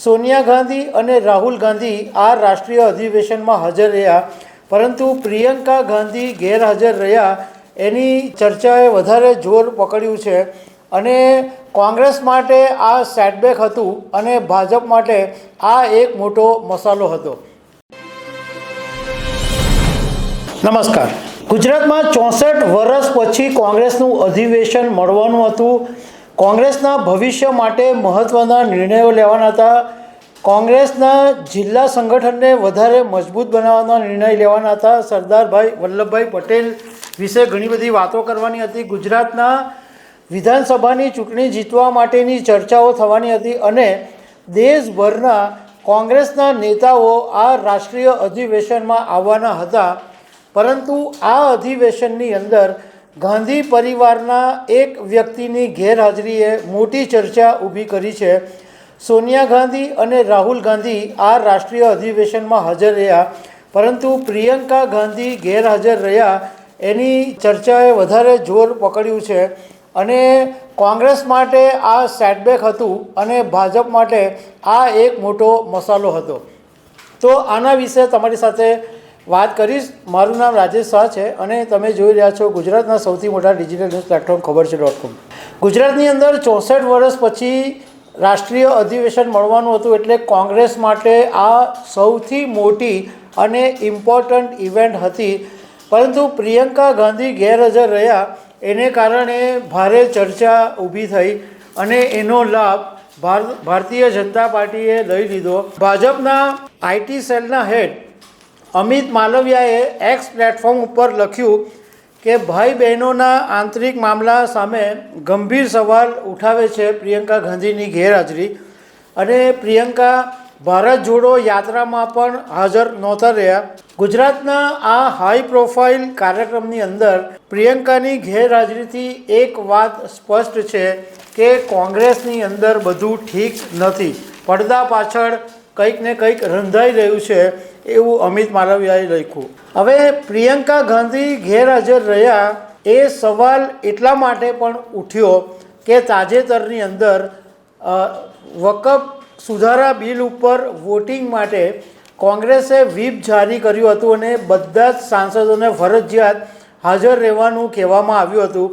સોનિયા ગાંધી અને રાહુલ ગાંધી આ રાષ્ટ્રીય અધિવેશનમાં હાજર રહ્યા, પરંતુ પ્રિયંકા ગાંધી ગેરહાજર રહ્યા એની ચર્ચાએ વધારે જોર પકડ્યું છે અને કોંગ્રેસ માટે આ સેટબેક હતું અને ભાજપ માટે આ એક મોટો મસાલો હતો. નમસ્કાર. ગુજરાતમાં 64 વર્ષ પછી કોંગ્રેસનું અધિવેશન મળવાનું હતું. કોંગ્રેસના ભવિષ્ય માટે મહત્ત્વના નિર્ણયો લેવાના હતા. કોંગ્રેસના જિલ્લા સંગઠનને વધારે મજબૂત બનાવવાના નિર્ણય લેવાના હતા. સરદારભાઈ વલ્લભભાઈ પટેલ વિશે ઘણી બધી વાતો કરવાની હતી. ગુજરાતના વિધાનસભાની ચૂંટણી જીતવા માટેની ચર્ચાઓ થવાની હતી અને દેશભરના કોંગ્રેસના નેતાઓ આ રાષ્ટ્રીય અધિવેશનમાં આવવાના હતા. પરંતુ આ અધિવેશનની અંદર ગાંધી પરિવારના એક વ્યક્તિની ગેરહાજરીએ મોટી ચર્ચા ઊભી કરી છે. સોનિયા ગાંધી અને રાહુલ ગાંધી આ રાષ્ટ્રીય અધિવેશનમાં હાજર રહ્યા, પરંતુ પ્રિયંકા ગાંધી ગેરહાજર રહ્યા એની ચર્ચાએ વધારે જોર પકડ્યું છે અને કોંગ્રેસ માટે આ સેટબેક હતું અને ભાજપ માટે આ એક મોટો મસાલો હતો. તો આના વિશે તમારી સાથે વાત કરીશ. મારું નામ રાજેશ શાહ છે અને તમે જોઈ રહ્યા છો ગુજરાતના સૌથી મોટા ડિજિટલ ન્યૂઝ પ્લેટફોર્મ ખબર છે .com. ગુજરાતની અંદર 64 વર્ષ પછી રાષ્ટ્રીય અધિવેશન મળવાનું હતું, એટલે કોંગ્રેસ માટે આ સૌથી મોટી અને ઇમ્પોર્ટન્ટ ઇવેન્ટ હતી. પરંતુ પ્રિયંકા ગાંધી ગેરહાજર રહ્યા એને કારણે ભારે ચર્ચા ઊભી થઈ અને એનો લાભ ભારતીય જનતા પાર્ટીએ લઈ લીધો. ભાજપના આઈટી સેલના હેડ અમિત માલવિયાએ એક્સ પ્લેટફોર્મ ઉપર લખ્યું કે ભાઈ બહેનોના આંતરિક મામલા સામે ગંભીર સવાલ ઉઠાવે છે પ્રિયંકા ગાંધીની ગેરહાજરી. અને પ્રિયંકા ભારત જોડો યાત્રામાં પણ હાજર નહોતા રહ્યા. ગુજરાતના આ હાઈ પ્રોફાઇલ કાર્યક્રમની અંદર પ્રિયંકાની ગેરહાજરીથી એક વાત સ્પષ્ટ છે કે કોંગ્રેસની અંદર બધું ઠીક નથી. પડદા પાછળ કંઈક ને કંઈક રંધાઈ રહ્યું છે એવું અમિત માલવિયાએ લખ્યું. હવે પ્રિયંકા ગાંધી ગેરહાજર રહ્યા એ સવાલ એટલા માટે પણ ઉઠ્યો કે તાજેતરની અંદર વકફ સુધારા બિલ ઉપર વોટિંગ માટે કોંગ્રેસે વ્હીપ જારી કર્યું હતું અને બધા જ સાંસદોને ફરજિયાત હાજર રહેવાનું કહેવામાં આવ્યું હતું.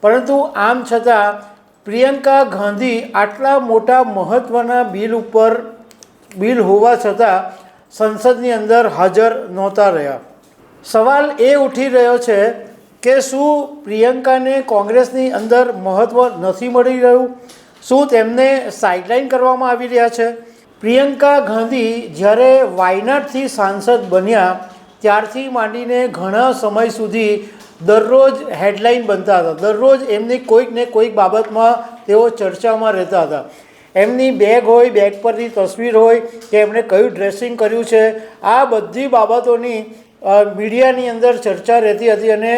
પરંતુ આમ છતાં પ્રિયંકા ગાંધી આટલા મોટા મહત્ત્વના બિલ હોવા છતાં સંસદની અંદર હાજર નહોતા રહ્યા. સવાલ એ ઉઠી રહ્યો છે કે શું પ્રિયંકાને કોંગ્રેસની અંદર મહત્ત્વ નથી મળી રહ્યું? શું તેમને સાઇડલાઇન કરવામાં આવી રહ્યા છે? પ્રિયંકા ગાંધી જ્યારે વાયનાડથી સાંસદ બન્યા ત્યારથી માંડીને ઘણા સમય સુધી દરરોજ હેડલાઇન બનતા હતા. દરરોજ એમની કોઈક ને કોઈક બાબતમાં તેઓ ચર્ચામાં રહેતા હતા. એમની બેગ હોય, બેગ પરની તસવીર હોય કે એમણે કયું ડ્રેસિંગ કર્યું છે, આ બધી બાબતોની મીડિયાની અંદર ચર્ચા રહેતી હતી અને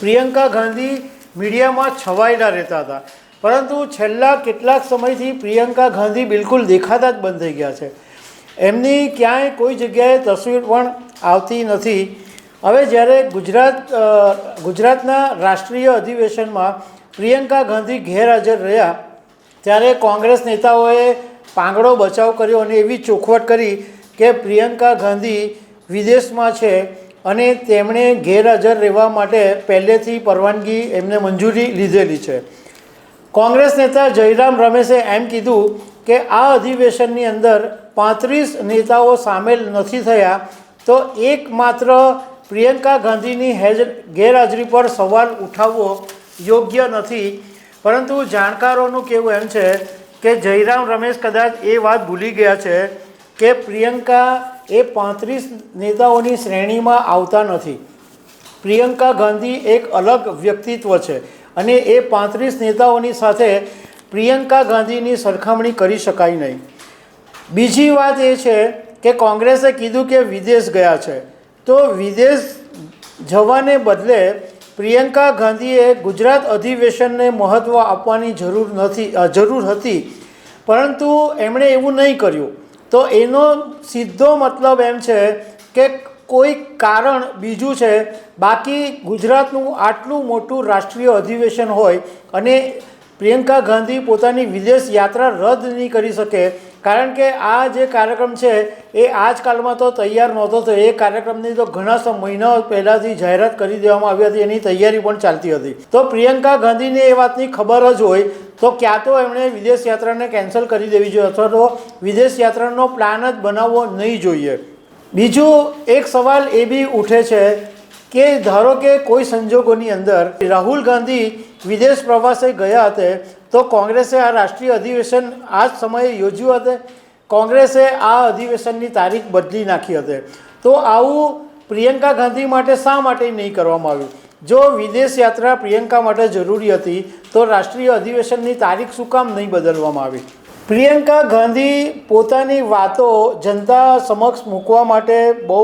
પ્રિયંકા ગાંધી મીડિયામાં છવાયેલા રહેતા હતા. પરંતુ છેલ્લા કેટલાક સમયથી પ્રિયંકા ગાંધી બિલકુલ દેખાતા જ બંધ થઈ ગયા છે. એમની ક્યાંય કોઈ જગ્યાએ તસવીર પણ આવતી નથી. હવે જ્યારે ગુજરાતના રાષ્ટ્રીય અધિવેશનમાં પ્રિયંકા ગાંધી ગેરહાજર રહ્યા ત્યારે કોંગ્રેસ નેતાઓએ પાંગડો બચાવ કર્યો અને એવી ચોખવટ કરી કે પ્રિયંકા ગાંધી વિદેશમાં છે અને તેમણે ગેરહાજર રહેવા માટે પહેલેથી પરવાનગી એમને મંજૂરી લીધેલી છે. કોંગ્રેસ નેતા જયરામ રમેશે એમ કીધું કે આ અધિવેશનની અંદર 35 નેતાઓ સામેલ નથી થયા તો એકમાત્ર પ્રિયંકા ગાંધીની ગેરહાજરી પર સવાલ ઉઠાવવો યોગ્ય નથી. પરંતુ જાણકારોનું કહેવું એમ છે કે જયરામ રમેશ કદાચ એ વાત ભૂલી ગયા છે કે પ્રિયંકા એ 35 નેતાઓની શ્રેણીમાં આવતા નથી. પ્રિયંકા ગાંધી એક અલગ વ્યક્તિત્વ છે અને એ 35 નેતાઓની સાથે પ્રિયંકા ગાંધીની સરખામણી કરી શકાય નહીં. બીજી વાત એ છે કે કોંગ્રેસે કીધું કે વિદેશ ગયા છે, તો વિદેશ જવાને બદલે પ્રિયંકા ગાંધીએ ગુજરાત અધિવેશનને મહત્ત્વ આપવાની જરૂર હતી, પરંતુ એમણે એવું નહીં કર્યું. તો એનો સીધો મતલબ એમ છે કે કોઈ કારણ બીજું છે. બાકી ગુજરાતનું આટલું મોટું રાષ્ટ્રીય અધિવેશન હોય અને પ્રિયંકા ગાંધી પોતાની વિદેશ યાત્રા રદ નહીં કરી શકે કારણ કે આ જે કાર્યક્રમ છે એ આજકાલમાં તો તૈયાર નહોતો થયો. એ કાર્યક્રમની તો ઘણા મહિનાઓ પહેલાંથી જાહેરાત કરી દેવામાં આવી હતી, એની તૈયારી પણ ચાલતી હતી. તો પ્રિયંકા ગાંધીને એ વાતની ખબર જ હોય તો ક્યાં તો એમણે વિદેશ યાત્રાને કેન્સલ કરી દેવી જોઈએ અથવા તો વિદેશ યાત્રાનો પ્લાન જ બનાવવો નહીં જોઈએ. બીજું એક સવાલ એ બી ઉઠે છે કે ધારો કે કોઈ સંજોગોની અંદર રાહુલ ગાંધી વિદેશ પ્રવાસે ગયા હતા તો કોંગ્રેસે આ રાષ્ટ્રીય અધિવેશન આ જ સમયે યોજ્યું હતું. કોંગ્રેસે આ અધિવેશનની તારીખ બદલી નાખી હતી. તો આવું પ્રિયંકા ગાંધી માટે શા માટે નહીં કરવામાં આવ્યું? જો વિદેશ યાત્રા પ્રિયંકા માટે જરૂરી હતી તો રાષ્ટ્રીય અધિવેશનની તારીખ શું કામ નહીં બદલવામાં આવી? પ્રિયંકા ગાંધી પોતાની વાતો જનતા સમક્ષ મૂકવા માટે બહુ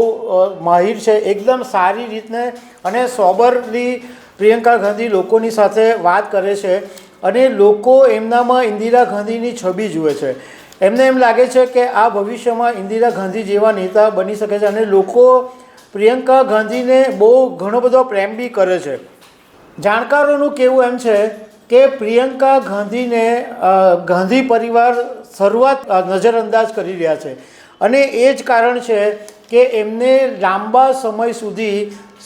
માહિર છે. એકદમ સારી રીતને અને સોબરલી પ્રિયંકા ગાંધી લોકોની સાથે વાત કરે છે અને લોકો એમનામાં ઇન્દિરા ગાંધીની છબી જુએ છે. એમને એમ લાગે છે કે આ ભવિષ્યમાં ઇન્દિરા ગાંધી જેવા નેતા બની શકે છે અને લોકો પ્રિયંકા ગાંધીને બહુ ઘણો બધો પ્રેમ બી કરે છે. જાણકારોનું કહેવું એમ છે કે પ્રિયંકા ગાંધીને ગાંધી પરિવાર શરૂઆત નજરઅંદાજ કરી રહ્યા છે અને એ જ કારણ છે કે એમને લાંબા સમય સુધી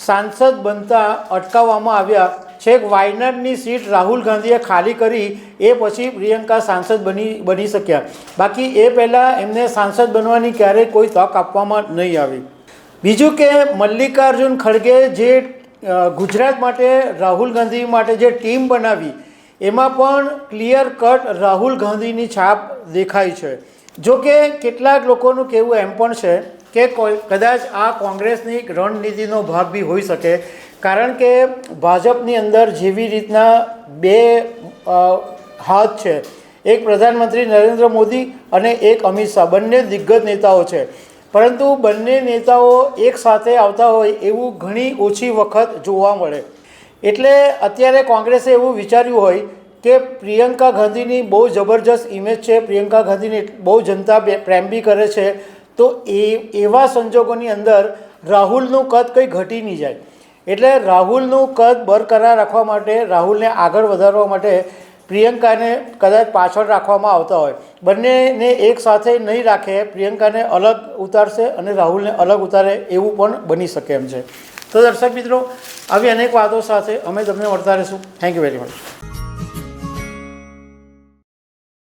સાંસદ બનતા અટકાવવામાં આવ્યા. છેક વાયનાડની સીટ રાહુલ ગાંધીએ ખાલી કરી એ પછી પ્રિયંકા સાંસદ બની શક્યા. બાકી એ પહેલાં એમને સાંસદ બનવાની ક્યારેય કોઈ તક આપવામાં નહીં આવી. બીજું કે મલ્લિકાર્જુન ખડગે જે ગુજરાત માટે રાહુલ ગાંધી માટે જે ટીમ બનાવી એમાં પણ ક્લિયર કટ રાહુલ ગાંધીની છાપ દેખાય છે. જો કે કેટલાક લોકોનું કહેવું એમ પણ છે કે કદાચ આ કોંગ્રેસની એક રણનીતિનો ભાગ બી હોઈ શકે, કારણ કે ભાજપની અંદર જેવી રીતના બે હાથ છે, એક પ્રધાનમંત્રી નરેન્દ્ર મોદી અને એક અમિત શાહ, બંને દિગ્ગજ નેતાઓ છે. પરંતુ બંને નેતાઓ એક સાથે આવતા હોય એવું ઘણી ઓછી વખત જોવા મળે. એટલે અત્યારે કોંગ્રેસે એવું વિચાર્યું હોય કે પ્રિયંકા ગાંધીની બહુ જબરજસ્ત ઇમેજ છે, પ્રિયંકા ગાંધીને બહુ જનતા પ્રેમ બી કરે છે, તો એવા સંજોગોની અંદર રાહુલનું કદ કંઈ ઘટી નહીં જાય. એટલે રાહુલનું કદ બરકરાર રાખવા માટે, રાહુલને આગળ વધારવા માટે પ્રિયંકાને કદાચ પાછળ રાખવામાં આવતા હોય. બંનેને એક સાથે નહીં રાખે, પ્રિયંકાને અલગ ઉતારશે અને રાહુલને અલગ ઉતારે એવું પણ બની શકે એમ છે. તો દર્શક મિત્રો, આવી અનેક વાતો સાથે અમે તમને મળતા રહીશું. Thank you very much.